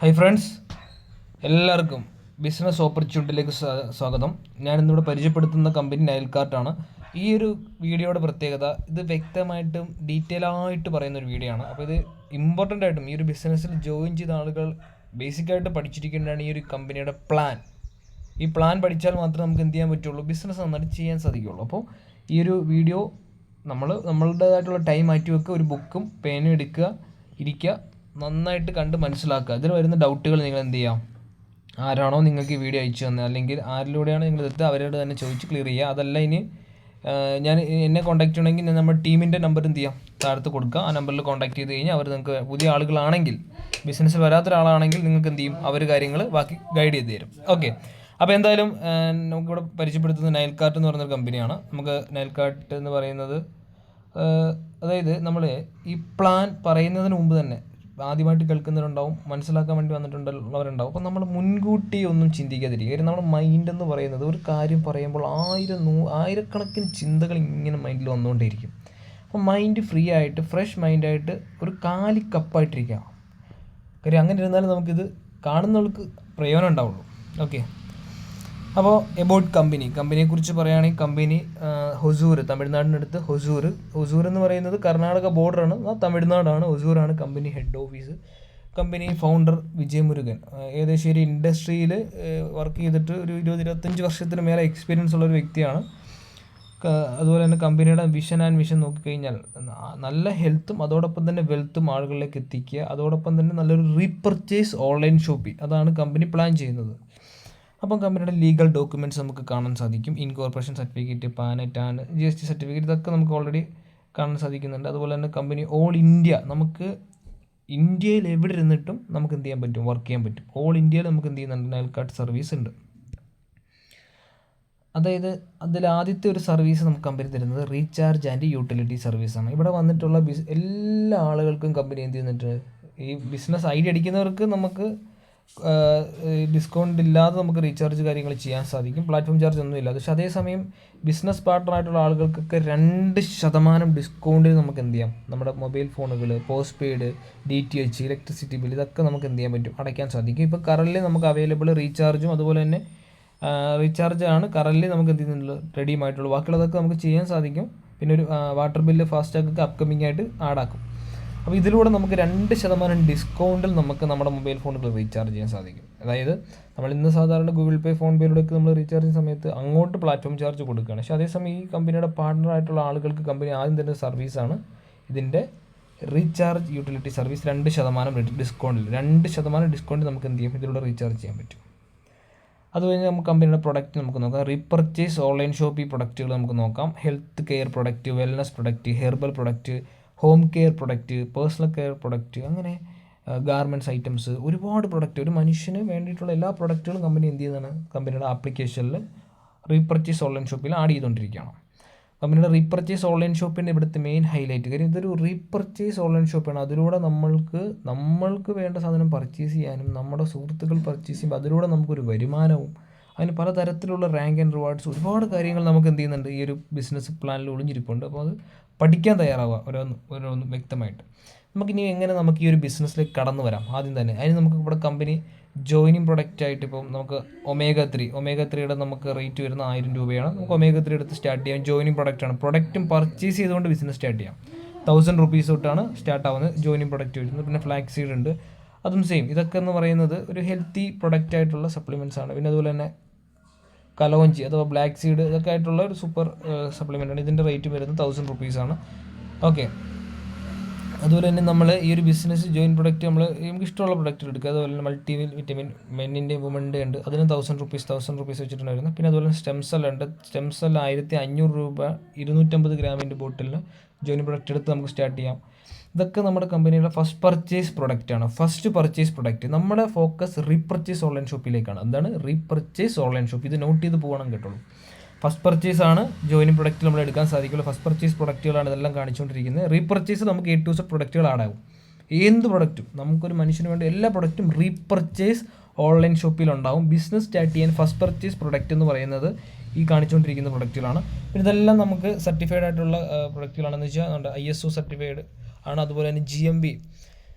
Hi friends, എല്ലാവർക്കും business ഓപ്പർച്യൂണിറ്റിയിലേക്ക് സ്വാഗതം. ഞാനിന്നിവിടെ പരിചയപ്പെടുത്തുന്ന കമ്പനി നൈൽകാർട്ടാണ്. ഈ ഒരു വീഡിയോയുടെ പ്രത്യേകത, ഇത് വ്യക്തമായിട്ടും ഡീറ്റെയിൽ ആയിട്ട് പറയുന്ന ഒരു വീഡിയോ ആണ്. അപ്പോൾ ഇത് ഇമ്പോർട്ടൻ്റ് ആയിട്ടും ഈ ഒരു ബിസിനസ്സിൽ ജോയിൻ ചെയ്ത ആളുകൾ ബേസിക്കായിട്ട് പഠിച്ചിരിക്കേണ്ടതാണ് ഈ ഒരു കമ്പനിയുടെ പ്ലാൻ. ഈ പ്ലാൻ പഠിച്ചാൽ മാത്രമേ നമുക്ക് എന്ത് ചെയ്യാൻ പറ്റുള്ളൂ, ബിസിനസ് നന്നായിട്ട് ചെയ്യാൻ സാധിക്കുകയുള്ളൂ. അപ്പോൾ ഈ ഒരു വീഡിയോ നമ്മളുടേതായിട്ടുള്ള ടൈം മാറ്റി വെക്കുക, ഒരു ബുക്കും പേനും എടുക്കുക, ഇരിക്കുക, നന്നായിട്ട് കണ്ട് മനസ്സിലാക്കുക. ഇതിൽ വരുന്ന ഡൗട്ടുകൾ നിങ്ങൾ എന്ത് ചെയ്യാം, ആരാണോ നിങ്ങൾക്ക് ഈ വീഡിയോ അയച്ചു തന്നത് അല്ലെങ്കിൽ ആരിലൂടെയാണ് നിങ്ങൾ എടുത്ത് അവരോട് തന്നെ ചോദിച്ച് ക്ലിയർ ചെയ്യുക. അതല്ല ഇനി എന്നെ കോൺടാക്ട് ചെയ്യണമെങ്കിൽ ഞാൻ നമ്മുടെ ടീമിൻ്റെ നമ്പർ എന്ത് ചെയ്യാം, താഴത്ത് കൊടുക്കുക. ആ നമ്പറിൽ കോൺടാക്ട് ചെയ്ത് കഴിഞ്ഞാൽ അവർ നിങ്ങൾക്ക് പുതിയ ആളുകളാണെങ്കിൽ, ബിസിനസ്സിൽ വരാത്തൊരാളാണെങ്കിൽ നിങ്ങൾക്ക് എന്ത് ചെയ്യും, അവർ കാര്യങ്ങൾ ബാക്കി ഗൈഡ് ചെയ്ത് തരും. ഓക്കെ, അപ്പോൾ എന്തായാലും നമുക്കിവിടെ പരിചയപ്പെടുത്തുന്നത് നൈൽകാർട്ട് എന്ന് പറയുന്നൊരു കമ്പനിയാണ്. നമുക്ക് നൈൽകാർട്ട് എന്ന് പറയുന്നത്, അതായത് നമ്മൾ ഈ പ്ലാൻ പറയുന്നതിന് മുമ്പ് തന്നെ ആദ്യമായിട്ട് കേൾക്കുന്നവരുണ്ടാവും, മനസ്സിലാക്കാൻ വേണ്ടി വന്നിട്ടുള്ളവരുണ്ടാവും. അപ്പോൾ നമ്മൾ മുൻകൂട്ടി ഒന്നും ചിന്തിക്കാതിരിക്കുക. കാര്യം നമ്മുടെ മൈൻഡ് എന്ന് പറയുന്നത് ഒരു കാര്യം പറയുമ്പോൾ ആയിരക്കണക്കിന് ചിന്തകൾ ഇങ്ങനെ മൈൻഡിൽ വന്നുകൊണ്ടേയിരിക്കും. അപ്പോൾ മൈൻഡ് ഫ്രീ ആയിട്ട്, ഫ്രഷ് മൈൻഡായിട്ട്, ഒരു കാലിക്കപ്പായിട്ടിരിക്കുക. കാര്യം അങ്ങനെ ഇരുന്നാലും നമുക്കിത് കാണുന്നവർക്ക് പ്രയോജനം ഉണ്ടാവുള്ളൂ. ഓക്കെ, അപ്പോൾ എബൌട്ട് കമ്പനിയെക്കുറിച്ച് പറയുകയാണെങ്കിൽ, കമ്പനി ഹൊസൂർ, തമിഴ്നാടിനടുത്ത് ഹൊസൂർ എന്ന് പറയുന്നത് കർണാടക ബോർഡറാണ്, ആ തമിഴ്നാടാണ്. ഹൊസൂറാണ് company head office. Company founder Vijayamurugan ഏകദേശം ഒരു ഇൻഡസ്ട്രിയിൽ വർക്ക് ചെയ്തിട്ട് ഒരു 20-25 വർഷത്തിന് മേലെ എക്സ്പീരിയൻസ് ഉള്ളൊരു വ്യക്തിയാണ്. അതുപോലെ തന്നെ കമ്പനിയുടെ വിഷൻ ആൻഡ് മിഷൻ നോക്കിക്കഴിഞ്ഞാൽ നല്ല ഹെൽത്തും അതോടൊപ്പം തന്നെ വെൽത്തും ആളുകളിലേക്ക് എത്തിക്കുക, അതോടൊപ്പം തന്നെ നല്ലൊരു റീപർച്ചേസ് ഓൺലൈൻ ഷോപ്പിംഗ്, അതാണ് കമ്പനി പ്ലാൻ ചെയ്യുന്നത്. അപ്പം കമ്പനിയുടെ ലീഗൽ ഡോക്യുമെൻറ്റ്സ് നമുക്ക് കാണാൻ സാധിക്കും. Incorporation certificate, pan, tan, GST certificate, ഇതൊക്കെ നമുക്ക് ഓൾറെഡി കാണാൻ സാധിക്കുന്നുണ്ട്. അതുപോലെ തന്നെ കമ്പനി ഓൾ ഇന്ത്യ, നമുക്ക് ഇന്ത്യയിൽ എവിടെ ഇരുന്നിട്ടും നമുക്ക് എന്ത് ചെയ്യാൻ പറ്റും, വർക്ക് ചെയ്യാൻ പറ്റും. ഓൾ ഇന്ത്യയിൽ നമുക്ക് എന്ത് ചെയ്യുന്നുണ്ട്, നൈൽകാർട്ട് സർവീസ് ഉണ്ട്. അതായത് അതിൽ ആദ്യത്തെ ഒരു സർവീസ് നമുക്ക് കമ്പനി തരുന്നത് റീചാർജ് ആൻഡ് യൂട്ടിലിറ്റി സർവീസാണ്. ഇവിടെ വന്നിട്ടുള്ള എല്ലാ ആളുകൾക്കും കമ്പനി എന്ത് ചെയ്യുന്നുണ്ട്, ഈ ബിസിനസ് ഐഡിയ അടിക്കുന്നവർക്ക് നമുക്ക് ഡിസ്കൗണ്ട് ഇല്ലാതെ നമുക്ക് റീചാർജ് കാര്യങ്ങൾ ചെയ്യാൻ സാധിക്കും. പ്ലാറ്റ്ഫോം ചാർജ് ഒന്നും ഇല്ല. പക്ഷേ അതേസമയം ബിസിനസ് പാർട്ണറായിട്ടുള്ള ആളുകൾക്കൊക്കെ 2% ഡിസ്കൗണ്ടിൽ നമുക്ക് എന്ത് ചെയ്യാം, നമ്മുടെ മൊബൈൽ ഫോണുകൾ, post paid, DTH, electricity bill, ഇതൊക്കെ നമുക്ക് എന്ത് ചെയ്യാൻ പറ്റും, അടയ്ക്കാൻ സാധിക്കും. ഇപ്പോൾ കറൻറ്റ്ലി നമുക്ക് അവൈലബിൾ റീചാർജും അതുപോലെ തന്നെ റീചാർജാണ് കറൻറ്റ്ലി നമുക്ക് എന്ത് ചെയ്യുന്നുള്ളത്, റെഡിയുമായിട്ടുള്ളൂ. ബാക്കിയുള്ളതൊക്കെ നമുക്ക് ചെയ്യാൻ സാധിക്കും. പിന്നെ ഒരു വാട്ടർ ബില്ല്, ഫാസ്റ്റാഗൊക്കെ അപ്കമിങ് ആയിട്ട് ആഡാക്കും. അപ്പോൾ ഇതിലൂടെ നമുക്ക് 2% ഡിസ്കൗണ്ടിൽ നമുക്ക് നമ്മുടെ മൊബൈൽ ഫോണുകൾ റീചാർജ് ചെയ്യാൻ സാധിക്കും. അതായത് നമ്മൾ ഇന്ന് സാധാരണ ഗൂഗിൾ പേ, ഫോൺ പേയിലൂടെയൊക്കെ നമ്മൾ റീചാർജ് ചെയ്യുന്ന സമയത്ത് അങ്ങോട്ട് പ്ലാറ്റ്ഫോം ചാർജ് കൊടുക്കുകയാണ്. പക്ഷേ അതേസമയം ഈ കമ്പനിയുടെ പാർട്ണറായിട്ടുള്ള ആളുകൾക്ക് കമ്പനി ആദ്യം തന്നെ സർവീസാണ് ഇതിൻ്റെ റീചാർജ് യൂട്ടിലിറ്റി സർവീസ്. 2% ഡിസ്കൗണ്ടിൽ, 2% ഡിസ്കൗണ്ടിൽ നമുക്ക് എന്ത് ചെയ്യും, ഇതിലൂടെ റീചാർജ് ചെയ്യാൻ പറ്റും. അത് കഴിഞ്ഞ് നമുക്ക് കമ്പനിയുടെ പ്രൊഡക്റ്റ് നമുക്ക് നോക്കാം. റീപർച്ചേസ് ഓൺലൈൻ ഷോപ്പിംഗ് പ്രൊഡക്റ്റുകൾ നമുക്ക് നോക്കാം. Health care product, wellness product, herbal product, home care product, personal care product, അങ്ങനെ ഗാർമെൻറ്റ്സ് ഐറ്റംസ്, ഒരുപാട് പ്രൊഡക്റ്റ്, ഒരു മനുഷ്യന് വേണ്ടിയിട്ടുള്ള എല്ലാ പ്രൊഡക്റ്റുകളും കമ്പനി എന്ത് ചെയ്യുന്നതാണ്, കമ്പനിയുടെ ആപ്ലിക്കേഷനിൽ റീപർച്ചേസ് ഓൺലൈൻ ഷോപ്പിൽ ആഡ് ചെയ്തുകൊണ്ടിരിക്കുകയാണ്. കമ്പനിയുടെ റീപർച്ചേസ് ഓൺലൈൻ ഷോപ്പിൻ്റെ ഇവിടുത്തെ മെയിൻ ഹൈലൈറ്റ് കാര്യം, ഇതൊരു റീപർച്ചേസ് ഓൺലൈൻ ഷോപ്പാണ്. അതിലൂടെ നമ്മൾക്ക് വേണ്ട സാധനം പർച്ചേസ് ചെയ്യാനും, നമ്മുടെ സുഹൃത്തുക്കൾ പർച്ചേസ് ചെയ്യുമ്പോൾ അതിലൂടെ നമുക്കൊരു വരുമാനവും, അതിന് പലതരത്തിലുള്ള റാങ്ക് ആൻഡ് റിവാർഡ്സ്, ഒരുപാട് കാര്യങ്ങൾ നമുക്ക് എന്ത് ചെയ്യുന്നുണ്ട്, ഈ ഒരു ബിസിനസ് പ്ലാനിൽ ഒളിഞ്ഞിരിപ്പുണ്ട്. അപ്പോൾ അത് പഠിക്കാൻ തയ്യാറാവുക ഓരോന്ന് വ്യക്തമായിട്ട്. നമുക്കിനി എങ്ങനെ നമുക്ക് ഈ ഒരു ബിസിനസ്സിലേക്ക് കടന്നു വരാം, ആദ്യം തന്നെ അതിന് നമുക്ക് ഇവിടെ കമ്പനി ജോയിനിങ് പ്രൊഡക്റ്റ് ആയിട്ട് ഇപ്പം നമുക്ക് ഒമേഗ3യുടെ നമുക്ക് റേറ്റ് വരുന്ന 1000 രൂപയാണ്. നമുക്ക് ഒമേഗ3 എടുത്ത് സ്റ്റാർട്ട് ചെയ്യാം. ജോയിനിങ് പ്രൊഡക്റ്റാണ്. പ്രൊഡക്റ്റും പർച്ചേസ് ചെയ്തുകൊണ്ട് ബിസിനസ് സ്റ്റാർട്ട് ചെയ്യാം. 1000 രൂപീസ് തൊട്ടാണ് സ്റ്റാർട്ട് ആവുന്നത് ജോയിനിങ് പ്രൊഡക്റ്റ് വരുന്നത്. പിന്നെ ഫ്ലാക്സ് സീഡ് ഉണ്ട്, അതും സെയിം. ഇതൊക്കെ എന്ന് പറയുന്നത് ഒരു ഹെൽത്തി പ്രൊഡക്റ്റ് ആയിട്ടുള്ള സപ്ലിമെൻറ്റ്സ് ആണ്. പിന്നെ അതുപോലെ തന്നെ കലോഞ്ചി അഥവാ ബ്ലാക്ക് സീഡ്, ഇതൊക്കെ ആയിട്ടുള്ള ഒരു സൂപ്പർ സപ്ലിമെൻ്റാണ്. ഇതിൻ്റെ റേറ്റ് വരുന്നത് 1000 രൂപീസാണ്. ഓക്കെ, അതുപോലെ തന്നെ നമ്മൾ ഈ ഒരു ബിസിനസ് ജോയിൻ പ്രൊഡക്റ്റ് നമുക്ക് ഇഷ്ടമുള്ള പ്രൊഡക്റ്റ് എടുക്കുക. അതുപോലെ തന്നെ മൾട്ടി വിറ്റമിൻ മെന്നിൻ്റെ വുമൻ്റെ ഉണ്ട്, അതിന് 1000 രൂപീസ് വെച്ചിട്ടാണ് വരുന്നത്. പിന്നെ അതുപോലെ സ്റ്റെം സെൽ ഉണ്ട്. സ്റ്റെം സെൽ 1500 രൂപ 250 ഗ്രാമിൻ്റെ ബോട്ടിലിന് ജോയിൻ പ്രൊഡക്റ്റ് എടുത്ത് നമുക്ക് സ്റ്റാർട്ട് ചെയ്യാം. ഇതൊക്കെ നമ്മുടെ കമ്പനിയുടെ ഫസ്റ്റ് പർച്ചേസ് പ്രൊഡക്റ്റ്. നമ്മുടെ ഫോക്കസ് റീപർച്ചേസ് ഓൺലൈൻ ഷോപ്പിലേക്കാണ്. എന്താണ് റീപർച്ചേസ് ഓൺലൈൻ ഷോപ്പ്, ഇത് നോട്ട് ചെയ്ത് പോകണം കേട്ടോളൂ. ഫസ്റ്റ് പർച്ചേസ് ആണ് ജോയിനിങ് പ്രൊഡക്റ്റ് നമ്മൾ എടുക്കാൻ സാധിക്കുള്ളൂ. ഫസ്റ്റ് പർച്ചേസ് പ്രൊഡക്റ്റുകളാണ് ഇതെല്ലാം കാണിച്ചുകൊണ്ടിരിക്കുന്നത്. റീപർച്ചേസ് നമുക്ക് A to Z പ്രൊഡക്റ്റുകൾ ആടാകും. എന്ത് പ്രൊഡക്റ്റും, നമുക്കൊരു മനുഷ്യന് വേണ്ട എല്ലാ പ്രൊഡക്റ്റും റീപർച്ചേസ് ഓൺലൈൻ ഷോപ്പിലുണ്ടാവും. ബിസിനസ് സ്റ്റാർട്ട് ചെയ്യാൻ ഫസ്റ്റ് പർച്ചേസ് പ്രൊഡക്റ്റ് എന്ന് പറയുന്നത് ഈ കാണിച്ചുകൊണ്ടിരിക്കുന്ന പ്രൊഡക്റ്റുകളാണ്. പിന്നെ ഇതെല്ലാം നമുക്ക് സർട്ടിഫൈഡ് ആയിട്ടുള്ള പ്രൊഡക്റ്റുകളാണെന്ന് വെച്ചാൽ ISO സർട്ടിഫൈഡ് ആണ്. അതുപോലെ തന്നെ GMB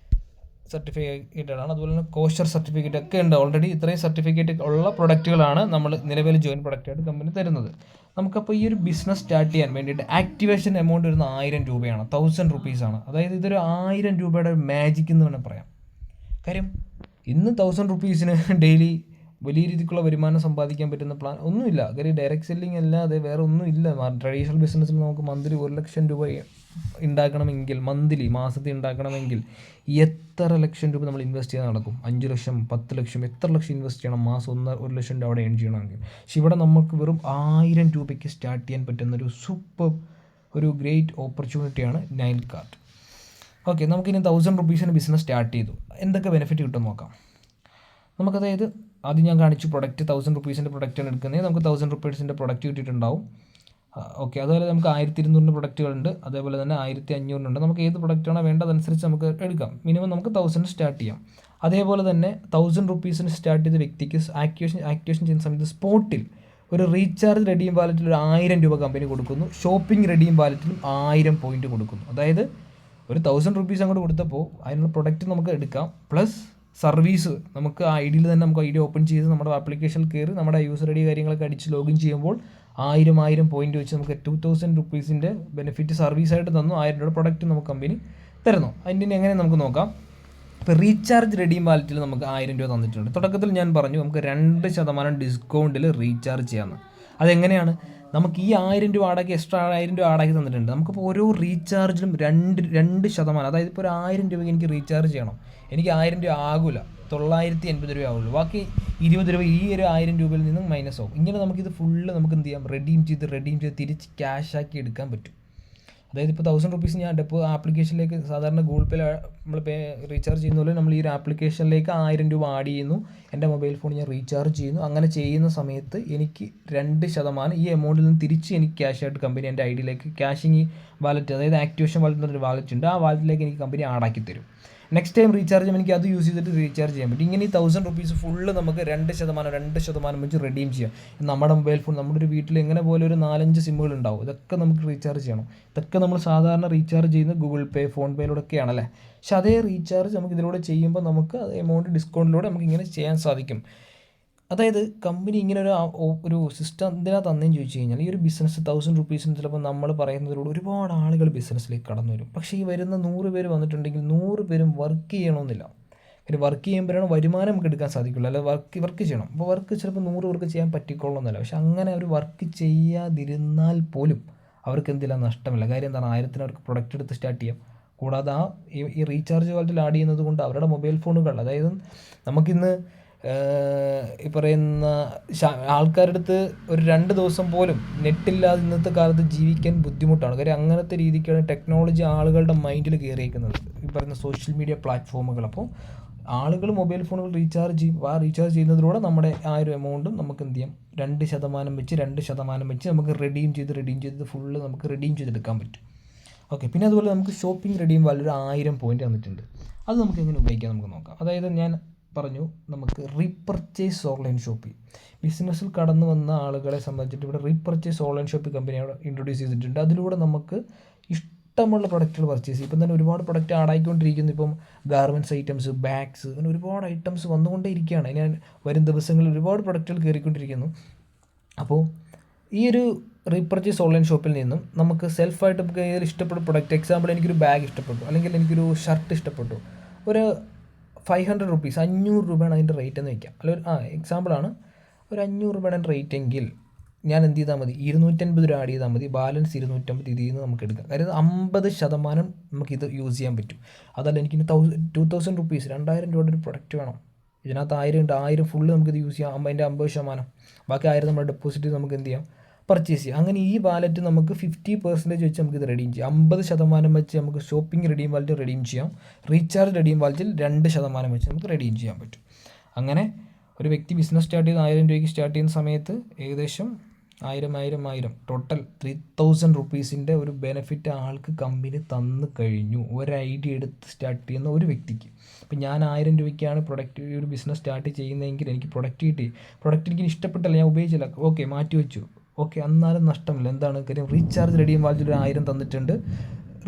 സർട്ടിഫിക്കറ്റഡ് ആണ്. അതുപോലെ തന്നെ കോഷർ സർട്ടിഫിക്കറ്റ് ഒക്കെ ഉണ്ട്. ഓൾറെഡി ഇത്രയും സർട്ടിഫിക്കറ്റ് ഉള്ള പ്രൊഡക്റ്റുകളാണ് നമ്മൾ നിലവിൽ ജോയിൻ പ്രൊഡക്റ്റായിട്ട് കമ്പനി തരുന്നത്. നമുക്കപ്പോൾ ഈ ഒരു ബിസിനസ് സ്റ്റാർട്ട് ചെയ്യാൻ വേണ്ടിയിട്ട് ആക്ടിവേഷൻ എമൗണ്ട് വരുന്ന 1000 രൂപയാണ്, 1000 റുപ്പീസാണ്. അതായത് ഇതൊരു 1000 രൂപയുടെ മാജിക് എന്ന് വേണം പറയാം. കാര്യം ഇന്ന് 1000 റുപ്പീസിന് ഡെയിലി വലിയ രീതിക്കുള്ള വരുമാനം സമ്പാദിക്കാൻ പറ്റുന്ന പ്ലാൻ ഒന്നുമില്ല. കാര്യം ഡയറക്റ്റ് സെല്ലിംഗ് അല്ലാതെ വേറെ ഒന്നുമില്ല. ട്രഡീഷണൽ ബിസിനസ്സിൽ നമുക്ക് മന്ത്ലി 1,00,000 രൂപ ഉണ്ടാക്കണമെങ്കിൽ, മാസത്തിൽ ഉണ്ടാക്കണമെങ്കിൽ എത്ര ലക്ഷം രൂപ നമ്മൾ ഇൻവെസ്റ്റ് ചെയ്യാൻ നടക്കും? 5 ലക്ഷം, 10 ലക്ഷം, എത്ര ലക്ഷം ഇൻവെസ്റ്റ് ചെയ്യണം? മാസം 1 ലക്ഷം രൂപ അവിടെ ഏൺ ചെയ്യണമെങ്കിൽ. പക്ഷെ ഇവിടെ നമുക്ക് വെറും 1000 രൂപയ്ക്ക് സ്റ്റാർട്ട് ചെയ്യാൻ പറ്റുന്ന ഒരു ഗ്രേറ്റ് ഓപ്പർച്യൂണിറ്റിയാണ് നൈൽ കാർട്ട്. ഓക്കെ, നമുക്കിനി 1000 റുപ്പീസിന് ബിസിനസ് സ്റ്റാർട്ട് ചെയ്തു. എന്തൊക്കെ ബെനിഫിറ്റ് കിട്ടുമെന്ന് നോക്കാം. നമുക്കതായത് ആദ്യം ഞാൻ കാണിച്ചു പ്രൊഡക്റ്റ് 1000 റുപ്പീസിൻ്റെ പ്രൊഡക്റ്റാണ് എടുക്കുന്നത്. നമുക്ക് 1000 റുപ്പീസിൻ്റെ പ്രൊഡക്റ്റ് കിട്ടിയിട്ടുണ്ടാവും. ഓക്കെ, അതുപോലെ നമുക്ക് 1200 പ്രൊഡക്റ്റുകളുണ്ട്, അതേപോലെ തന്നെ 1500 നമുക്ക് ഏത് പ്രൊഡക്റ്റാണോ വേണ്ടതനുസരിച്ച് നമുക്ക് എടുക്കാം. മിനിമം നമുക്ക് 1000 സ്റ്റാർട്ട് ചെയ്യാം. അതേപോലെ തന്നെ 1000 റുപ്പീസിന് സ്റ്റാർട്ട് ചെയ്ത വ്യക്തിക്ക് ആക്ടിവേഷൻ ചെയ്യുന്ന സമയത്ത് സ്പോട്ടിൽ ഒരു റീചാർജ് റെഡീം വാലറ്റിൽ ഒരു 1000 രൂപ കമ്പനി കൊടുക്കുന്നു. ഷോപ്പിംഗ് റെഡീം വാലറ്റിലും 1000 പോയിന്റ് കൊടുക്കുന്നു. അതായത് ഒരു 1000 റുപ്പീസ് അങ്ങോട്ട് കൊടുത്തപ്പോൾ അതിനുള്ള പ്രൊഡക്റ്റ് നമുക്ക് എടുക്കാം, പ്ലസ് സർവീസ് നമുക്ക് ഐ ഡിയിൽ തന്നെ നമുക്ക് ഐ ഡി ഓപ്പൺ ചെയ്ത് നമ്മുടെ ആപ്ലിക്കേഷനിൽ കയറി നമ്മുടെ യൂസർ ഐ ഡി കാര്യങ്ങളൊക്കെ അടിച്ച് ലോഗിൻ ചെയ്യുമ്പോൾ 1000 പോയിന്റ് വെച്ച് നമുക്ക് 2000 റുപ്പീസിൻ്റെ ബെനിഫിറ്റ് സർവീസായിട്ട് തന്നു. 1000 രൂപ പ്രൊഡക്റ്റ് നമുക്ക് കമ്പനി തരുന്നു. അതിൻ്റെ എങ്ങനെ നമുക്ക് നോക്കാം. ഇപ്പോൾ റീചാർജ് റെഡീം വാലറ്റിൽ നമുക്ക് 1000 രൂപ തന്നിട്ടുണ്ട്. തുടക്കത്തിൽ ഞാൻ പറഞ്ഞു നമുക്ക് 2% ഡിസ്കൗണ്ടിൽ റീചാർജ് ചെയ്യാമെന്ന്. അതെങ്ങനെയാണ്? നമുക്ക് ഈ 1000 രൂപ ആടാക്കി എക്സ്ട്രാ 1000 രൂപ ആടാക്കി തന്നിട്ടുണ്ട്. നമുക്കിപ്പോൾ ഓരോ റീചാർജിലും 2%, അതായത് ഇപ്പോൾ ഒരു 1000 രൂപയ്ക്ക് എനിക്ക് റീചാർജ് ചെയ്യണം, എനിക്ക് 1000 രൂപ ആകില്ല, 980 രൂപ ആവുള്ളൂ. ബാക്കി 20 രൂപ ഈ ഒരു 1000 രൂപയിൽ നിന്നും മൈനസ് ആവും. ഇങ്ങനെ നമുക്കിത് ഫുള്ള് നമുക്ക് എന്ത് ചെയ്യാം? റെഡീം ചെയ്ത് തിരിച്ച് ക്യാഷാക്കി എടുക്കാൻ പറ്റും. അതായത് ഇപ്പോൾ 1000 റുപ്പീസ് ഞാൻ ആപ്ലിക്കേഷനിലേക്ക് സാധാരണ ഗൂഗിൾ പേയിൽ നമ്മൾ റീചാർജ് ചെയ്യുന്ന പോലെ നമ്മൾ ഈ ഒരു ആപ്ലിക്കേഷനിലേക്ക് 1000 രൂപ ആഡ് ചെയ്യുന്നു. എൻ്റെ മൊബൈൽ ഫോൺ ഞാൻ റീചാർജ് ചെയ്യുന്നു. അങ്ങനെ ചെയ്യുന്ന സമയത്ത് എനിക്ക് 2% ഈ എമൗണ്ടിൽ നിന്ന് തിരിച്ച് എനിക്ക് ക്യാഷായിട്ട് കമ്പനി എൻ്റെ ഐ ഡിയിലേക്ക് ക്യാഷിങ് വാലറ്റ്, അതായത് ആക്ടിവേഷൻ വാലറ്റ് എന്നൊരു വാലറ്റ് ഉണ്ട്, ആ വാലറ്റിലേക്ക് എനിക്ക് കമ്പനി ആഡാക്കി തരും. നെക്സ്റ്റ് ടൈം റീചാർജ് ചെയ്യുമ്പോൾ എനിക്ക് അത് യൂസ് ചെയ്തിട്ട് റീചാർജ് ചെയ്യാൻ പറ്റും. ഇങ്ങനെ ഈ 1000 റുപ്പീസ് ഫുള്ള് നമുക്ക് 2% വെച്ച് റെഡീം ചെയ്യാം. നമ്മുടെ മൊബൈൽ ഫോൺ, നമ്മുടെ ഒരു വീട്ടിൽ എങ്ങനെ പോലെ ഒരു 4-5 സിമ്മുകൾ ഉണ്ടാവും. ഇതൊക്കെ നമുക്ക് റീചാർജ് ചെയ്യണം. ഇതൊക്കെ നമ്മൾ സാധാരണ റീചാർജ് ചെയ്യുന്നത് ഗൂഗിൾ പേ, ഫോൺ പേയിലൂടെയൊക്കെയാണല്ലേ. പക്ഷേ അതേ റീചാർജ് നമുക്ക് ഇതിലൂടെ ചെയ്യുമ്പോൾ നമുക്ക് അത് എമൗണ്ട് ഡിസ്കൗണ്ടിലൂടെ നമുക്ക് ഇങ്ങനെ ചെയ്യാൻ സാധിക്കും. അതായത് കമ്പനി ഇങ്ങനെ ഒരു സിസ്റ്റം എന്തിനാ തന്നേന്ന് ചോദിച്ചു കഴിഞ്ഞാൽ, ഈ ഒരു ബിസിനസ് 1000 റുപ്പീസിന് ചിലപ്പോൾ നമ്മൾ പറയുന്നതിലൂടെ ഒരുപാട് ആളുകൾ ബിസിനസ്സിലേക്ക് കടന്നു വരും. പക്ഷേ ഈ വരുന്ന 100 പേര് വന്നിട്ടുണ്ടെങ്കിൽ 100 പേരും വർക്ക് ചെയ്യണമെന്നില്ല. ഒരു വർക്ക് ചെയ്യുമ്പോഴാണ് വരുമാനം നമുക്ക് എടുക്കാൻ സാധിക്കുള്ളൂ. അല്ല വർക്ക് ചെയ്യണം. അപ്പോൾ വർക്ക് ചിലപ്പോൾ 100 പേർക്ക് ചെയ്യാൻ പറ്റിക്കൊള്ളുന്നില്ല. പക്ഷെ അങ്ങനെ അവർ വർക്ക് ചെയ്യാതിരുന്നാൽ പോലും അവർക്ക് എന്തില്ല നഷ്ടമില്ല. കാര്യം എന്താണ്? 1000 അവർക്ക് പ്രൊഡക്റ്റ് എടുത്ത് സ്റ്റാർട്ട് ചെയ്യാം. കൂടാതെ ഈ റീചാർജ് വാലറ്റിൽ ആഡ് ചെയ്യുന്നത് കൊണ്ട് അവരുടെ മൊബൈൽ ഫോണുകൾ, അതായത് നമുക്കിന്ന് ഈ പറയുന്ന ആൾക്കാരുടെ അടുത്ത് ഒരു 2 ദിവസം പോലും നെറ്റില്ലാതെ ഇന്നത്തെ കാലത്ത് ജീവിക്കാൻ ബുദ്ധിമുട്ടാണ്. കാര്യം അങ്ങനത്തെ രീതിക്കാണ് ടെക്നോളജി ആളുകളുടെ മൈൻഡിൽ കയറിയിരിക്കുന്നത്, ഈ പറയുന്ന സോഷ്യൽ മീഡിയ പ്ലാറ്റ്ഫോമുകൾ. അപ്പോൾ ആളുകൾ മൊബൈൽ ഫോണുകൾ റീചാർജ് ചെയ്യും. ആ റീചാർജ് ചെയ്യുന്നതിലൂടെ നമ്മുടെ ആ ഒരു എമൗണ്ടും നമുക്ക് എന്ത് ചെയ്യാം? 2% വെച്ച് നമുക്ക് റെഡീം ചെയ്ത് ഫുള്ള് നമുക്ക് റെഡീം ചെയ്തെടുക്കാൻ പറ്റും. ഓക്കെ, പിന്നെ അതുപോലെ നമുക്ക് ഷോപ്പിംഗ് റെഡീം വാല്യൂ 1000 പോയിന്റ് തന്നിട്ടുണ്ട്. അത് നമുക്ക് എങ്ങനെ ഉപയോഗിക്കാം നമുക്ക് നോക്കാം. അതായത് ഞാൻ പറഞ്ഞു നമുക്ക് റീപർച്ചേസ് ഓൺലൈൻ ഷോപ്പിംഗ്. ബിസിനസ്സിൽ കടന്നു വന്ന ആളുകളെ സംബന്ധിച്ചിട്ട് ഇവിടെ റീപർച്ചേസ് ഓൺലൈൻ ഷോപ്പിംഗ് കമ്പനി അവിടെ ഇൻട്രൊഡ്യൂസ് ചെയ്തിട്ടുണ്ട്. അതിലൂടെ നമുക്ക് ഇഷ്ടമുള്ള പ്രൊഡക്റ്റുകൾ പർച്ചേസ് ചെയ്യും. ഇപ്പം തന്നെ ഒരുപാട് പ്രൊഡക്റ്റ് ആടായിക്കൊണ്ടിരിക്കുന്നു. ഇപ്പം ഗാർമെൻറ്റ്സ് ഐറ്റംസ്, ബാഗ്സ്, അങ്ങനെ ഒരുപാട് ഐറ്റംസ് വന്നുകൊണ്ടേ ഇരിക്കുകയാണ്. ഞാൻ വരും ദിവസങ്ങളിൽ ഒരുപാട് പ്രൊഡക്റ്റുകൾ കയറിക്കൊണ്ടിരിക്കുന്നു. അപ്പോൾ ഈ ഒരു റീപർച്ചേസ് ഓൺലൈൻ ഷോപ്പിൽ നിന്നും നമുക്ക് സെൽഫായിട്ട് നമുക്ക് ഏതൊരു ഇഷ്ടപ്പെട്ട പ്രൊഡക്റ്റ്, എക്സാമ്പിൾ എനിക്കൊരു ബാഗ് ഇഷ്ടപ്പെട്ടു, അല്ലെങ്കിൽ എനിക്കൊരു ഷർട്ട് ഇഷ്ടപ്പെട്ടു, ഒരു 500 റുപ്പീസ്, 500 രൂപയാണ് അതിൻ്റെ റേറ്റ് എന്ന് വയ്ക്കാം. അല്ലെങ്കിൽ എക്സാമ്പിളാണ്, ഒരു 500 രൂപയാണ് റേറ്റ് എങ്കിൽ ഞാൻ എന്ത് ചെയ്താൽ മതി? 250 രൂപ ആഡ് ചെയ്താൽ മതി. ബാലൻസ് 250 ഇതിൽ നിന്ന് നമുക്ക് എടുക്കാം. കാര്യം 50% നമുക്കിത് യൂസ് ചെയ്യാൻ പറ്റും. അതല്ല എനിക്കിനി 2000 റുപ്പീസ്, 2000 രൂപയുടെ ഒരു പ്രൊഡക്റ്റ് വേണം, ഇതിനകത്ത് 1000 ഉണ്ട്, 1000 ഫുള്ള് നമുക്കിത് യൂസ് ചെയ്യാം. അതിൻ്റെ 50%, ബാക്കി 1000 നമ്മുടെ ഡെപ്പോസിറ്റ് നമുക്ക് എന്ത് ചെയ്യാം? പർച്ചേസ് ചെയ്യാം. അങ്ങനെ ഈ വാലറ്റ് നമുക്ക് 50% വെച്ച് നമുക്കിത് റെഡീം ചെയ്യാം. 50% വെച്ച് നമുക്ക് ഷോപ്പിംഗ് റെഡീം വാലറ്റ് റെഡീം ചെയ്യാം. റീചാർജ് റെഡീം വാലറ്റിൽ 2% വെച്ച് നമുക്ക് റെഡീം ചെയ്യാൻ പറ്റും. അങ്ങനെ ഒരു വ്യക്തി ബിസിനസ് സ്റ്റാർട്ട് ചെയ്ത് 1000 രൂപയ്ക്ക് സ്റ്റാർട്ട് ചെയ്യുന്ന സമയത്ത് ഏകദേശം 1000 ടോട്ടൽ 3000 റുപ്പീസിൻ്റെ ഒരു ബെനിഫിറ്റ് ആൾക്ക് കമ്പനി തന്നു കഴിഞ്ഞു, ഒരു ഐഡിയ എടുത്ത് സ്റ്റാർട്ട് ചെയ്യുന്ന ഒരു വ്യക്തിക്ക്. ഇപ്പം ഞാൻ 1000 രൂപയ്ക്കാണ് ഈ ഒരു ബിസിനസ് സ്റ്റാർട്ട് ചെയ്യുന്നതെങ്കിൽ എനിക്ക് പ്രൊഡക്റ്റ് കിട്ടി, പ്രൊഡക്റ്റ് എനിക്ക് ഇഷ്ടപ്പെട്ടില്ല, ഞാൻ ഉപയോഗിച്ചില്ല, ഓക്കെ മാറ്റി വെച്ചു, ഓക്കെ, എന്നാലും നഷ്ടമില്ല. എന്താണ് കാര്യം? റീചാർജ് റെഡീം വാലറ്റിൽ 1000 തന്നിട്ടുണ്ട്,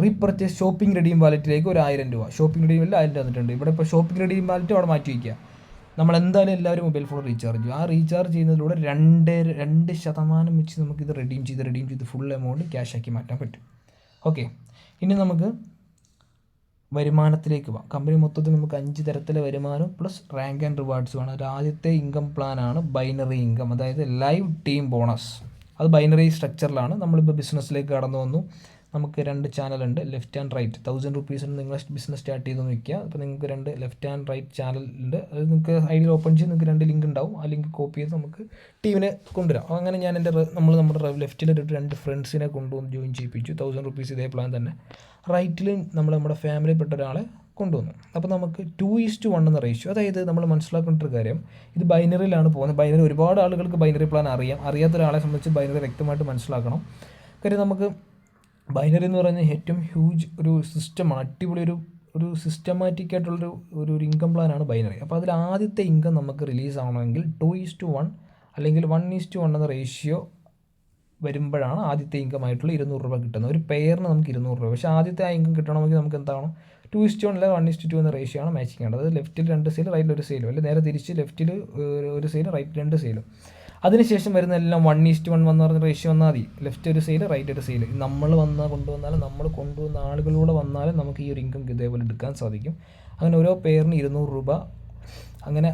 റീപർച്ചേസ് ഷോപ്പിംഗ് റെഡീം വാലറ്റിലേക്ക് ഒരു 1000 രൂപ, ഷോപ്പിംഗ് റെഡീമിൽ 1000 രൂപ വന്നിട്ടുണ്ട്. ഇവിടെ ഇപ്പോൾ ഷോപ്പിംഗ് റെഡീം വാലറ്റ് അവിടെ മാറ്റി വയ്ക്കുക. നമ്മൾ എന്തായാലും എല്ലാവരും മൊബൈൽ ഫോൺ റീചാർജ് ചെയ്യും. ആ റീചാർജ് ചെയ്യുന്നതിലൂടെ 2% വെച്ച് നമുക്കിത് റെഡീം ചെയ്ത് ഫുൾ എമൗണ്ട് ക്യാഷ് ആക്കി മാറ്റാൻ പറ്റും. ഓക്കെ, ഇനി നമുക്ക് വരുമാനത്തിലേക്ക് പോകാം. കമ്പനി മൊത്തത്തിൽ നമുക്ക് 5 തരത്തിലെ വരുമാനം പ്ലസ് റാങ്ക് ആൻഡ് റിവാർഡ്സ് വേണം. ഒരു ആദ്യത്തെ ഇൻകം പ്ലാനാണ് ബൈനറി ഇൻകം, അതായത് ലൈവ് ടീം ബോണസ്. അത് ബൈനറി സ്ട്രക്ചറിലാണ്. നമ്മളിപ്പോൾ ബിസിനസ്സിലേക്ക് കടന്നു വന്നു. നമുക്ക് 2 ചാനലുണ്ട്, ലെഫ്റ്റ് ആൻഡ് റൈറ്റ്. 1000 റുപ്പീസിന് നിങ്ങൾ ബിസിനസ് സ്റ്റാർട്ട് ചെയ്ത് വയ്ക്കുക. അപ്പോൾ നിങ്ങൾക്ക് 2 ലെഫ്റ്റ് ആൻഡ് റൈറ്റ് ചാനൽ ഉണ്ട്. അത് നിങ്ങൾക്ക് ഐഡിയിൽ ഓപ്പൺ ചെയ്ത് നിങ്ങൾക്ക് 2 ലിങ്ക് ഉണ്ടാവും. ആ ലിങ്ക് കോപ്പി ചെയ്ത് നമുക്ക് ടീമിനെ കൊണ്ടുവരാം. അങ്ങനെ ഞാൻ നമ്മുടെ ലെഫ്റ്റിൽ 2 ഫ്രണ്ട്സിനെ കൊണ്ടുവന്ന് ജോയിൻ ചെയ്യിപ്പിച്ചു. 1000 റുപ്പീസ് ഇതേ പ്ലാൻ തന്നെ. റൈറ്റിൽ നമ്മുടെ ഫാമിലിയിൽപ്പെട്ട ഒരാളെ കൊണ്ടുവന്നു. അപ്പോൾ നമുക്ക് 2:1 എന്ന റേഷ്യോ, അതായത് നമ്മൾ മനസ്സിലാക്കേണ്ട ഒരു കാര്യം, ഇത് ബൈനറിയിലാണ് പോകുന്നത്. ബൈനറി ഒരുപാട് ആളുകൾക്ക് ബൈനറി പ്ലാൻ അറിയാം. അറിയാത്ത ഒരാളെ സംബന്ധിച്ച് ബൈനറി വ്യക്തമായിട്ട് മനസ്സിലാക്കണം. കാര്യം നമുക്ക് ബൈനറി എന്ന് പറയുന്നത് ഏറ്റവും ഹ്യൂജ് ഒരു സിസ്റ്റമാണ്. അടിപൊളി ഒരു സിസ്റ്റമാറ്റിക് ആയിട്ടുള്ളൊരു ഇൻകം പ്ലാനാണ് ബൈനറി. അപ്പോൾ അതിൽ ആദ്യത്തെ ഇൻകം നമുക്ക് റിലീസ് ആവണമെങ്കിൽ 2:1 അല്ലെങ്കിൽ 1:1 എന്ന റേഷ്യോ വരുമ്പോഴാണ് ആദ്യത്തെ ഇൻകം ആയിട്ടുള്ള 200 രൂപ കിട്ടുന്നത്. ഒരു പെയറിന് നമുക്ക് 200 രൂപ. പക്ഷേ ആദ്യത്തെ ആ ഇൻകം കിട്ടണമെങ്കിൽ നമുക്ക് എന്താവണം? 2:1 അല്ലെങ്കിൽ 1:2 എന്ന റേഷ്യോ ആണ് മാച്ച് ചെയ്യേണ്ടത്. അതായത് ലെഫ്റ്റിൽ 2 സെയിൽ, റൈറ്റിൽ 1 സെയിലും, അല്ലെങ്കിൽ നേരെ തിരിച്ച് ലെഫ്റ്റിൽ 1 സെയിൽ, റൈറ്റിൽ 2 സെയിലും. അതിനുശേഷം വരുന്ന എല്ലാം 1:1 എന്ന് പറഞ്ഞ റേഷ്യോ വന്നാൽ മതി. Left 1 sale, right 1 sale. നമ്മൾ കൊണ്ടുവന്നാലും നമ്മൾ കൊണ്ടുവന്ന ആളുകളിലൂടെ വന്നാലും നമുക്ക് ഈ ഒരു ഇൻകം ഇതേപോലെ എടുക്കാൻ സാധിക്കും. അങ്ങനെ ഓരോ പെയറിന് 200 രൂപ. അങ്ങനെ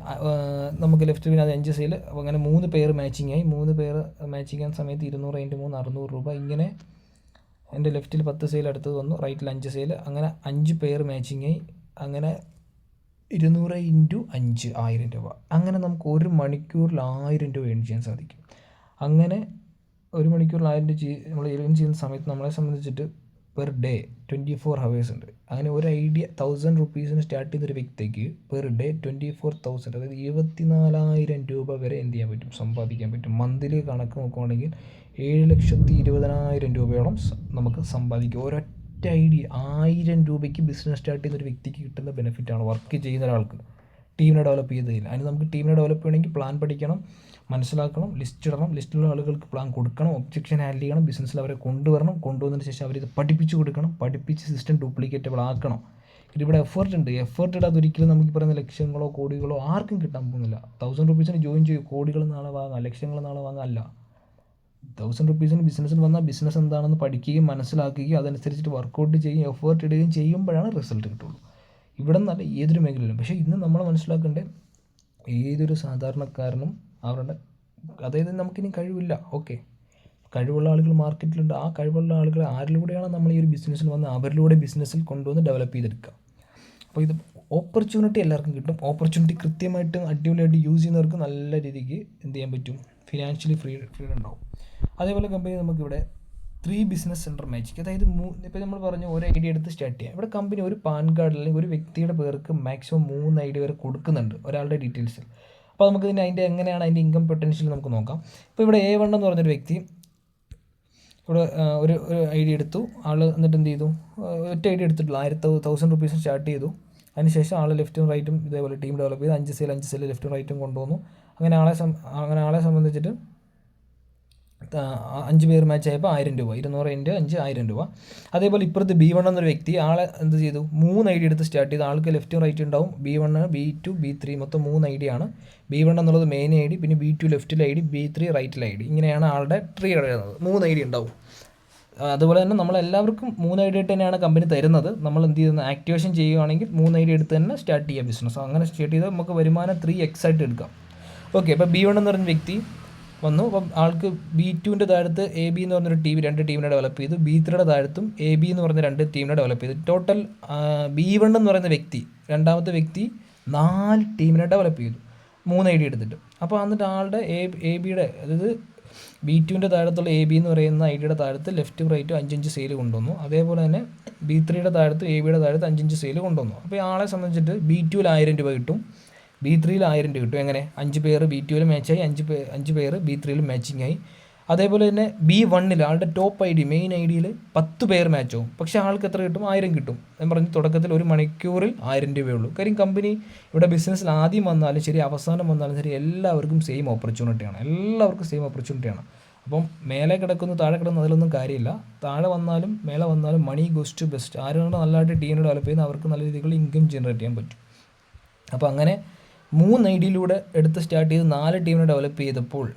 നമുക്ക് ലെഫ്റ്റ് പിന്നെ അത് 5 സെയിൽ, അങ്ങനെ 3 പെയർ മാച്ചിങ് ആയി. 3 പെയർ മാച്ചിങ് ആകുന്ന സമയത്ത് 200 × 3 600 രൂപ. ഇങ്ങനെ എൻ്റെ ലെഫ്റ്റിൽ 10 സെയിൽ അടുത്തത് വന്നു, റൈറ്റിൽ 5 സെയിൽ, അങ്ങനെ 5 പെയർ മാച്ചിങ് ആയി. അങ്ങനെ 200 × 5 1000 രൂപ. അങ്ങനെ നമുക്ക് 1 മണിക്കൂറിൽ 1000 രൂപ ഏൺ ചെയ്യാൻ സാധിക്കും. അങ്ങനെ 1 മണിക്കൂറിൽ 1000 രൂപ നമ്മൾ ഏൺ ചെയ്യുന്ന സമയത്ത് നമ്മളെ സംബന്ധിച്ചിട്ട് പെർ ഡേ 24 ഹവേഴ്സ് ഉണ്ട്. അങ്ങനെ ഒരു ഐഡിയ 1000 റുപ്പീസിന് സ്റ്റാർട്ട് ചെയ്തൊരു വ്യക്തിക്ക് പെർ ഡേ 24,000, അതായത് 24,000 രൂപ വരെ എന്ത് ചെയ്യാൻ പറ്റും? സമ്പാദിക്കാൻ പറ്റും. മന്ത്ലി കണക്ക് നോക്കുകയാണെങ്കിൽ 7,20,000 രൂപയോളം നമുക്ക് സമ്പാദിക്കും. ഒരൊറ്റ ഐഡിയ 1000 രൂപയ്ക്ക് ബിസിനസ് സ്റ്റാർട്ട് ചെയ്യുന്ന ഒരു വ്യക്തിക്ക് കിട്ടുന്ന ബെനിഫിറ്റാണ് വർക്ക് ചെയ്യുന്ന ഒരാൾക്ക് ടീമിനെ ഡെവലപ്പ് ചെയ്തതില്ല. അതിന് നമുക്ക് ടീമിനെ ഡെവലപ്പ് ചെയ്യണമെങ്കിൽ പ്ലാൻ പഠിക്കണം, മനസ്സിലാക്കണം, ലിസ്റ്റ് ഇടണം, ലിസ്റ്റിലുള്ള ആളുകൾക്ക് പ്ലാൻ കൊടുക്കണം, ഒബ്ജക്ഷൻ ഹാൻഡിൽ ചെയ്യണം, ബിസിനസ്സിൽ അവരെ കൊണ്ടുവന്നതിന് ശേഷം അവരിത് പഠിപ്പിച്ച് കൊടുക്കണം, പഠിപ്പിച്ച് സിസ്റ്റം ഡ്യൂപ്ലിക്കേറ്റബിൾ ആക്കണം. ഇതിവിടെ എഫേർട്ട് ഉണ്ട്. എഫേർട്ട് ഇടാതെ ഒരിക്കലും നമുക്ക് പറയുന്ന ലക്ഷങ്ങളോ കോടികളോ ആർക്കും കിട്ടാൻ പോകുന്നില്ല. 1000 റുപ്പീസിന് ജോയിൻ ചെയ്യും, കോടികൾ നാളെ വാങ്ങാം, ലക്ഷങ്ങൾ നാളെ വാങ്ങാം. അല്ല, 1000 റുപ്പീസിന് ബിസിനസ്സിന് വന്നാൽ ബിസിനസ് എന്താണെന്ന് പഠിക്കുകയും മനസ്സിലാക്കുകയും അതനുസരിച്ചിട്ട് വർക്കൗട്ട് ചെയ്യുകയും എഫേർട്ട് ഇടുകയും ചെയ്യുമ്പോഴാണ് റിസൾട്ട് കിട്ടുള്ളൂ. ഇവിടെ നിന്നല്ല ഏതൊരു മേഖലയിലും. പക്ഷേ ഇന്ന് നമ്മൾ മനസ്സിലാക്കേണ്ടത് ഏതൊരു സാധാരണക്കാരനും അവരുടെ, അതായത് നമുക്കിനി കഴിവില്ല, ഓക്കെ, കഴിവുള്ള ആളുകൾ മാർക്കറ്റിലുണ്ട്. ആ കഴിവുള്ള ആളുകൾ ആരിലൂടെയാണ് നമ്മൾ ഈ ഒരു ബിസിനസ്സിൽ വന്ന് അവരിലൂടെ ബിസിനസ്സിൽ കൊണ്ടുവന്ന് ഡെവലപ്പ് ചെയ്തെടുക്കുക. അപ്പോൾ ഇത് ഓപ്പർച്യൂണിറ്റി എല്ലാവർക്കും കിട്ടും. ഓപ്പർച്യൂണിറ്റി കൃത്യമായിട്ട് അടിപൊളിയായിട്ട് യൂസ് ചെയ്യുന്നവർക്ക് നല്ല രീതിക്ക് എന്ത് ചെയ്യാൻ പറ്റും? ഫിനാൻഷ്യലി ഫ്രീഡം ഉണ്ടാവും. അതേപോലെ കമ്പനി നമുക്കിവിടെ 3 ബിസിനസ് സെൻറ്റർ മാച്ചിങ്, അതായത് ഇപ്പോൾ നമ്മൾ പറഞ്ഞു ഒരു ഐഡിയ എടുത്ത് സ്റ്റാർട്ട് ചെയ്യാം. ഇവിടെ കമ്പനി ഒരു പാൻ കാർഡ് അല്ലെങ്കിൽ ഒരു വ്യക്തിയുടെ പേർക്ക് മാക്സിമം 3 ഐഡിയ വരെ കൊടുക്കുന്നുണ്ട് ഒരാളുടെ ഡീറ്റെയിൽസിൽ. അപ്പോൾ നമുക്ക് എങ്ങനെയാണ് അതിൻ്റെ ഇൻകം പൊട്ടൻഷ്യൽ നമുക്ക് നോക്കാം. ഇപ്പോൾ ഇവിടെ A1 എന്ന് പറഞ്ഞൊരു വ്യക്തി ഇവിടെ ഒരു ഐഡിയ എടുത്തു. ആൾ എന്നിട്ട് എന്ത് ചെയ്തു? ഒറ്റ ഐഡിയ എടുത്തിട്ടുള്ളൂ, 1000 റുപ്പീസ് സ്റ്റാർട്ട് ചെയ്തു. അതിനുശേഷം ആൾ ലെഫ്റ്റും റൈറ്റും ഇതേപോലെ ടീം ഡെവലപ്പ് ചെയ്ത് 5 സെയിൽ ലെഫ്റ്റും റൈറ്റും കൊണ്ടുവന്നു. അങ്ങനെ ആളെ സംബന്ധിച്ചിട്ട് 5 പേർ മാച്ച് ആയപ്പോൾ 1000 രൂപ, 200 × 5 1000 രൂപ. അതേപോലെ ഇപ്പുറത്ത് B1 എന്നൊരു വ്യക്തി ആളെ എന്ത് ചെയ്തു? 3 ഐഡിയ എടുത്ത് സ്റ്റാർട്ട് ചെയ്തു. ആൾക്ക് ലെഫ്റ്റും റൈറ്റും ഉണ്ടാവും. B1, B2, B3 മൊത്തം 3 ഐഡിയ ആണ്. B1 എന്നുള്ളത് മെയിൻ ഐ ഡി, പിന്നെ B2 ലെഫ്റ്റിലെ ഐ ഡി, B3 റൈറ്റിലെ ഐ ഡി. ഇങ്ങനെയാണ് ആളുടെ ട്രീ ഇടുന്നത്. 3 ഐഡിയ ഉണ്ടാവും. അതുപോലെ തന്നെ നമ്മളെല്ലാവർക്കും 3 ഐഡിയ തന്നെയാണ് കമ്പനി തരുന്നത്. നമ്മൾ എന്ത് ചെയ്യുന്നത്? ആക്ടിവേഷൻ ചെയ്യുകയാണെങ്കിൽ 3 ഐഡിയ എടുത്ത് തന്നെ സ്റ്റാർട്ട് ചെയ്യുക ബിസിനസ്. അങ്ങനെ സ്റ്റാർട്ട് ചെയ്താൽ നമുക്ക് വരുമാനം 3x ആയിട്ട് എടുക്കാം. ഓക്കെ, അപ്പോൾ B1 എന്ന് പറഞ്ഞ വ്യക്തി വന്നു. അപ്പം ആൾക്ക് B2ൻ്റെ താഴത്ത് AB എന്ന് പറഞ്ഞൊരു ടീം 2 ടീമിനെ ഡെവലപ്പ് ചെയ്തു. B3യുടെ താഴത്തും AB എന്ന് പറഞ്ഞ 2 ടീമിനെ ഡെവലപ്പ് ചെയ്തു. ടോട്ടൽ B1 എന്ന് പറയുന്ന വ്യക്തി, രണ്ടാമത്തെ വ്യക്തി 4 ടീമിനെ ഡെവലപ്പ് ചെയ്തു 3 ഐഡിയ എടുത്തിട്ട്. അപ്പോൾ എന്നിട്ട് ആളുടെ ABയുടെ, അതായത് B2ൻ്റെ താഴത്തുള്ള AB എന്ന് പറയുന്ന ഐഡിയുടെ താഴത്ത് ലെഫ്റ്റും റൈറ്റും 5 സെയിൽ കൊണ്ടുവന്നു. അതേപോലെ തന്നെ B3യുടെ താഴത്ത് ABയുടെ താഴത്ത് 5 സെയിൽ കൊണ്ടുവന്നു. അപ്പോൾ ആളെ സംബന്ധിച്ചിട്ട് B2ൽ 1000 രൂപ കിട്ടും, B3യിൽ 1000 രൂപ കിട്ടും. എങ്ങനെ? 5 പേർ B2യിൽ മാച്ചായി, 5 പേർ B3യിൽ മാച്ചിങ് ആയി. അതേപോലെ തന്നെ B1ൽ ആളുടെ top I D, main I ഡിയിൽ 10 പേർ മാച്ചാവും. പക്ഷേ ആൾക്ക് എത്ര കിട്ടും? 1000 കിട്ടും. ഞാൻ പറഞ്ഞു തുടക്കത്തിൽ 1 മണിക്കൂറിൽ 1000 രൂപയേ ഉള്ളൂ. കാര്യം കമ്പനി ഇവിടെ ബിസിനസ്സിൽ ആദ്യം വന്നാലും ശരി അവസാനം വന്നാലും ശരി എല്ലാവർക്കും സെയിം ഓപ്പർച്യൂണിറ്റിയാണ്. അപ്പം മേലെ കിടക്കുന്നു താഴെ കിടക്കുന്നു അതിലൊന്നും കാര്യമില്ല. താഴെ വന്നാലും മേലെ വന്നാലും മണി ഗോസ് ടു ബെസ്റ്റ്. ആരാണ് നല്ലതായിട്ട് ടീമിനെ ഡെവലപ്പ് ചെയ്യുന്നത് അവർക്ക് നല്ല രീതിയിൽ ഇൻകം ജനറേറ്റ് ചെയ്യാൻ പറ്റും. അപ്പോൾ അങ്ങനെ 3 ഐഡിയിലൂടെ എടുത്ത് സ്റ്റാർട്ട് ചെയ്ത് 4 ടീമിനെ ഡെവലപ്പ് ചെയ്തപ്പോൾ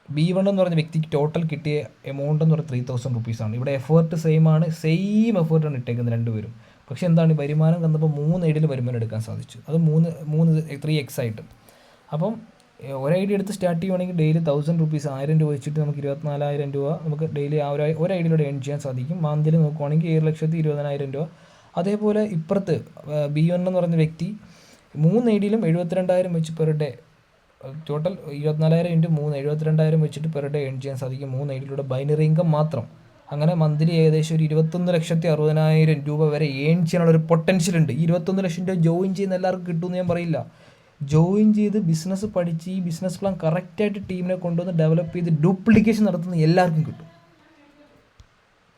B1 എന്ന് പറഞ്ഞ വ്യക്തിക്ക് ടോട്ടൽ കിട്ടിയ എമൗണ്ട് എന്ന് പറയുന്നത് 3000 റുപ്പീസാണ്. ഇവിടെ എഫേർട്ട് സെയിം എഫേർട്ടാണ് ഇട്ടേക്കുന്നത് രണ്ടുപേരും. പക്ഷേ എന്താണ് വരുമാനം വന്നപ്പോൾ 3 ഐഡിയിൽ വരുമാനം എടുക്കാൻ സാധിച്ചു. അത് 3x ആയിട്ട്. അപ്പം ഒരു ഐഡിയ എടുത്ത് സ്റ്റാർട്ട് ചെയ്യുവാണെങ്കിൽ ഡെയിലി 1000 റുപ്പീസ് 1000 രൂപ വെച്ചിട്ട് നമുക്ക് 24,000 രൂപ നമുക്ക് ഡെയിലി ഒരു ഐഡിയിലൂടെ ഏൺ ചെയ്യാൻ സാധിക്കും. മന്തിൽ നോക്കുവാണെങ്കിൽ 7,20,000 രൂപ. അതേപോലെ ഇപ്പുറത്ത് B1 എന്ന് പറയുന്ന വ്യക്തി 3 ഐഡിയിലും 72,000 വെച്ച് പെർ ഡേ ടോട്ടൽ 24,000 × 3 72,000 വെച്ചിട്ട് പെർ ഡേ ഏൺ ചെയ്യാൻ സാധിക്കും 3 ഐഡിയിലൂടെ ബൈനറി ഇൻകം മാത്രം. അങ്ങനെ മന്ത്ലി ഏകദേശം ഒരു 21,60,000 രൂപ വരെ ഏൺ ചെയ്യാനുള്ള ഒരു പൊട്ടൻഷ്യൽ ഉണ്ട്. 21 ലക്ഷം രൂപ ജോയിൻ ചെയ്യുന്ന എല്ലാവർക്കും കിട്ടുമെന്ന് ഞാൻ പറയില്ല. ജോയിൻ ചെയ്ത് ബിസിനസ് പഠിച്ച് ഈ ബിസിനസ് പ്ലാൻ കറക്റ്റായിട്ട് ടീമിനെ കൊണ്ടുവന്ന് ഡെവലപ്പ് ചെയ്ത് ഡ്യൂപ്ലിക്കേഷൻ നടത്തുന്ന എല്ലാവർക്കും കിട്ടും.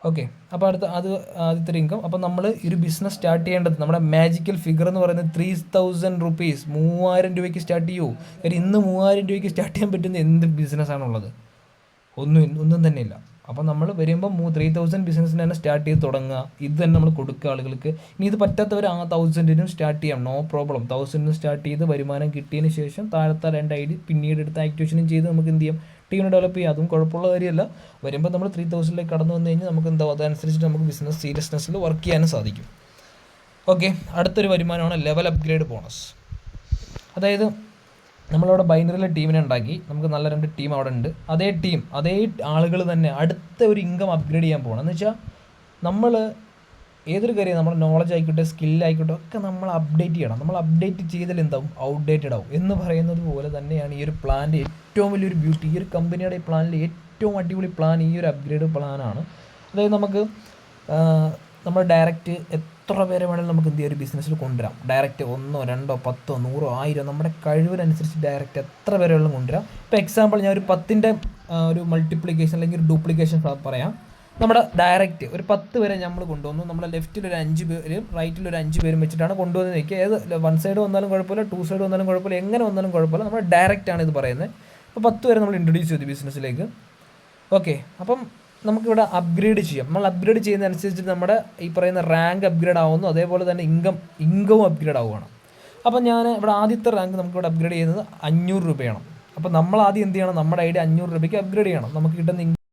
ഓക്കെ, അപ്പോൾ ആദ്യത്തെ ഇൻകം. അപ്പോൾ നമ്മൾ ഒരു ബിസിനസ് സ്റ്റാർട്ട് ചെയ്യേണ്ടത് നമ്മുടെ മാജിക്കൽ ഫിഗർ എന്ന് പറയുന്നത് 3,000 റുപ്പീസ് 3,000 രൂപയ്ക്ക് സ്റ്റാർട്ട് ചെയ്യൂ. കാര്യം ഇന്ന് 3,000 രൂപയ്ക്ക് സ്റ്റാർട്ട് ചെയ്യാൻ പറ്റുന്ന എന്ത് ബിസിനസ്സാണുള്ളത്? ഒന്നും തന്നെയില്ല. അപ്പോൾ നമ്മൾ വരുമ്പോൾ 3,000 ബിസിനസ്സിന് തന്നെ സ്റ്റാർട്ട് ചെയ്ത് തുടങ്ങുക. ഇത് തന്നെ നമ്മൾ കൊടുക്കുക ആളുകൾക്ക്. ഇനി ഇത് പറ്റാത്തവർ 1,000-നും സ്റ്റാർട്ട് ചെയ്യാം, നോ പ്രോബ്ലം. 1,000-നും സ്റ്റാർട്ട് ചെയ്ത് വരുമാനം കിട്ടിയതിന് ശേഷം താഴത്തെ 2 ഐഡി പിന്നീട് എടുത്ത് ആക്ടിവേഷനും ചെയ്ത് നമുക്ക് എന്ത് ചെയ്യാം, ടീമിനെ ഡെവലപ്പ് ചെയ്യാം. അതും കുഴപ്പമുള്ള കാര്യമല്ല. വരുമ്പോൾ നമ്മൾ 3,000-ലേക്ക് കടന്നു വന്നു കഴിഞ്ഞാൽ നമുക്ക് എന്താ അതനുസരിച്ചിട്ട് നമുക്ക് ബിസിനസ് സീരിയസ്നെസ്സിൽ വർക്ക് ചെയ്യാനും സാധിക്കും. ഓക്കെ, അടുത്തൊരു വരുമാനമാണ് ലെവൽ അപ്ഗ്രേഡ് ബോണസ്. അതായത് നമ്മളവിടെ ബൈനറിയിലെ ടീമിനെ ഉണ്ടാക്കി, നമുക്ക് നല്ല 2 ടീം അവിടെ ഉണ്ട്. അതേ ആളുകൾ തന്നെ അടുത്ത ഒരു ഇൻകം അപ്ഗ്രേഡ് ചെയ്യാൻ പോകണം. എന്ന് വെച്ചാൽ നമ്മൾ ഏതൊരു കാര്യം നമ്മുടെ നോളജ് ആയിക്കോട്ടെ സ്കില്ലായിക്കോട്ടെ ഒക്കെ നമ്മൾ അപ്ഡേറ്റ് ചെയ്യണം. നമ്മൾ അപ്ഡേറ്റ് ചെയ്താൽ എന്താവും, ഔട്ട്ഡേറ്റഡ് ആവും എന്ന് പറയുന്നത് പോലെ തന്നെയാണ് ഈ ഒരു പ്ലാൻ്റെ ഏറ്റവും വലിയൊരു ബ്യൂട്ടി. ഈ ഒരു കമ്പനിയുടെ ഈ പ്ലാനിൽ ഏറ്റവും അടിപൊളി പ്ലാൻ ഈ ഒരു അപ്ഗ്രേഡ് പ്ലാനാണ്. അതായത് നമുക്ക് നമ്മൾ ഡയറക്റ്റ് എത്ര പേരെ വേണമെങ്കിലും നമുക്ക് എന്ത് ചെയ്യാം ഒരു ബിസിനസ്സിൽ കൊണ്ടുവരാം. ഡയറക്റ്റ് 1, 2, 10, 100, 1000 നമ്മുടെ കഴിവിനനുസരിച്ച് ഡയറക്റ്റ് എത്ര പേരെ വേണമെങ്കിലും കൊണ്ടുവരാം. ഇപ്പോൾ എക്സാമ്പിൾ ഞാൻ ഒരു 10ൻ്റെ ഒരു മൾട്ടിപ്ലിക്കേഷൻ അല്ലെങ്കിൽ ഒരു ഡ്യൂപ്ലിക്കേഷൻ പറയാം. നമ്മുടെ ഡയറക്റ്റ് ഒരു 10 പേരെ നമ്മൾ കൊണ്ടുവന്നു. നമ്മുടെ ലെഫ്റ്റിൽ ഒരു 5 പേരും റൈറ്റിൽ ഒരു 5 പേരും വെച്ചിട്ടാണ് കൊണ്ടുവന്ന് നിൽക്കുക. ഏത് 1 സൈഡ് വന്നാലും കുഴപ്പമില്ല, 2 സൈഡ് വന്നാലും കുഴപ്പമില്ല, എങ്ങനെ വന്നാലും കുഴപ്പമില്ല. നമ്മൾ ഡയറക്റ്റാണ് ഇത് പറയുന്നത്. അപ്പോൾ 10 പേരെ നമ്മൾ ഇൻട്രൊഡ്യൂസ് ചെയ്തു ബിസിനസ്സിലേക്ക്. ഓക്കെ, അപ്പം നമുക്കിവിടെ അപ്ഗ്രേഡ് ചെയ്യാം. നമ്മൾ അപ്ഗ്രേഡ് ചെയ്യുന്നതനുസരിച്ച് നമ്മുടെ ഈ പറയുന്ന റാങ്ക് അപ്ഗ്രേഡ് ആവുന്നു. അതേപോലെ തന്നെ ഇൻകവും അപ്ഗ്രേഡ് ആവുകയാണ്. അപ്പം ഞാൻ ഇവിടെ ആദ്യത്തെ റാങ്ക് നമുക്കിവിടെ അപ്ഗ്രേഡ് ചെയ്യുന്നത് 500 രൂപയാണ്. അപ്പോൾ നമ്മൾ ആദ്യം എന്ത് ചെയ്യണം, നമ്മുടെ ഐഡിയ 500 രൂപയ്ക്ക് അപ്ഗ്രേഡ് ചെയ്യണം. നമുക്ക് കിട്ടുന്ന